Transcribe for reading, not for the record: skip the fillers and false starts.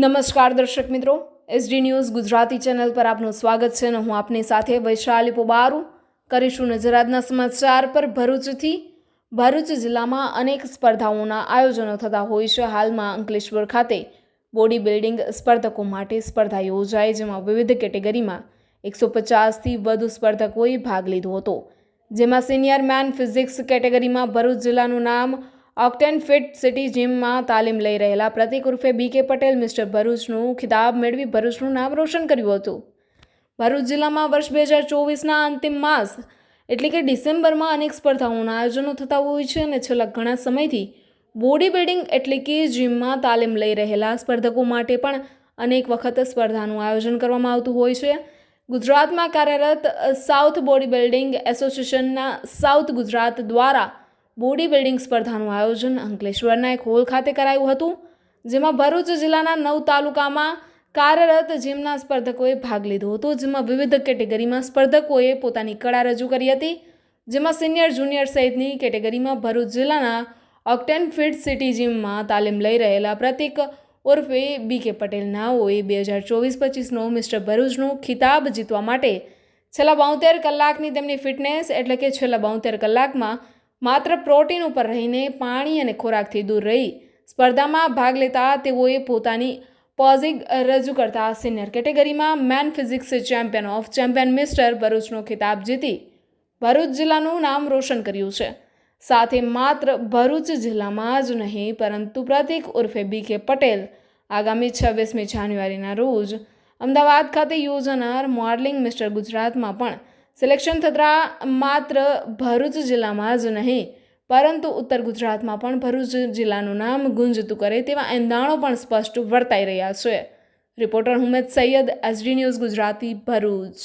નમસ્કાર દર્શક મિત્રો, એસડી ન્યૂઝ ગુજરાતી ચેનલ પર આપનું સ્વાગત છે અને હું આપની સાથે વૈશાલી પોબારુ કરીશું નજર આજના સમાચાર પર। ભરૂચ જિલ્લામાં અનેક સ્પર્ધાઓના આયોજનો થતા હોય છે। હાલમાં અંકલેશ્વર ખાતે બોડી બિલ્ડિંગ સ્પર્ધકો માટે સ્પર્ધા યોજાઈ, જેમાં વિવિધ કેટેગરીમાં 150થી વધુ સ્પર્ધકોએ ભાગ લીધો હતો। જેમાં સિનિયર મેન ફિઝિક્સ કેટેગરીમાં ભરૂચ જિલ્લાનું નામ ઓક્ટેન ફિટ સિટી જીમમાં તાલીમ લઈ રહેલા પ્રતિક ઉર્ફે બીકે પટેલ મિસ્ટર ભરૂચનું ખિતાબ મેળવી ભરૂચનું નામ રોશન કર્યું હતું। ભરૂચ જિલ્લામાં વર્ષ 2024ના અંતિમ માસ એટલે કે ડિસેમ્બરમાં અનેક સ્પર્ધાઓના આયોજનો થતા હોય છે અને છેલ્લા ઘણા સમયથી બોડી બિલ્ડિંગ એટલે કે જીમમાં તાલીમ લઈ રહેલા સ્પર્ધકો માટે પણ અનેક વખત સ્પર્ધાનું આયોજન કરવામાં આવતું હોય છે। ગુજરાતમાં કાર્યરત સાઉથ બોડી બિલ્ડિંગ એસોસિએશનના સાઉથ ગુજરાત દ્વારા બોડી બિલ્ડિંગ સ્પર્ધાનું આયોજન અંકલેશ્વરના એક હોલ ખાતે કરાયું હતું, જેમાં ભરૂચ જિલ્લાના 9 તાલુકામાં કાર્યરત જીમના સ્પર્ધકોએ ભાગ લીધો હતો। જેમાં વિવિધ કેટેગરીમાં સ્પર્ધકોએ પોતાની કળા રજૂ કરી હતી, જેમાં સિનિયર જુનિયર સહિતની કેટેગરીમાં ભરૂચ જિલ્લાના ઓક્ટેન ફિટ સિટી જીમમાં તાલીમ લઈ રહેલા પ્રતિક ઉર્ફે બીકે પટેલ નાઓએ 2024-25નો મિસ્ટર ભરૂચનો ખિતાબ જીતવા માટે છેલ્લા 72 કલાકની તેમની ફિટનેસ એટલે કે છેલ્લા 72 કલાકમાં માત્ર પ્રોટીન ઉપર રહીને પાણી અને ખોરાકથી દૂર રહી સ્પર્ધામાં ભાગ લેતા તેઓએ પોતાની પોઝિંગ રજૂ કરતા સિનિયર કેટેગરીમાં men physique champion of champion mister ભરૂચનો ખિતાબ જીતી ભરૂચ જિલ્લાનું નામ રોશન કર્યું છે। સાથે માત્ર ભરૂચ જિલ્લામાં જ નહીં, પરંતુ પ્રતિક ઉર્ફે બીકે પટેલ આગામી 26મી જાન્યુઆરીના રોજ અમદાવાદ ખાતે યોજાનાર મોડલિંગ મિસ્ટર ગુજરાતમાં પણ સિલેક્શન થતાં માત્ર ભરૂચ જિલ્લામાં જ નહીં, પરંતુ ઉત્તર ગુજરાતમાં પણ ભરૂચ જિલ્લાનું નામ ગુંજતું કરે તેવા એંધાણો પણ સ્પષ્ટ વર્તાઈ રહ્યા છે। Reporter Humed Saiyed, SD news Gujarati, Bharuch.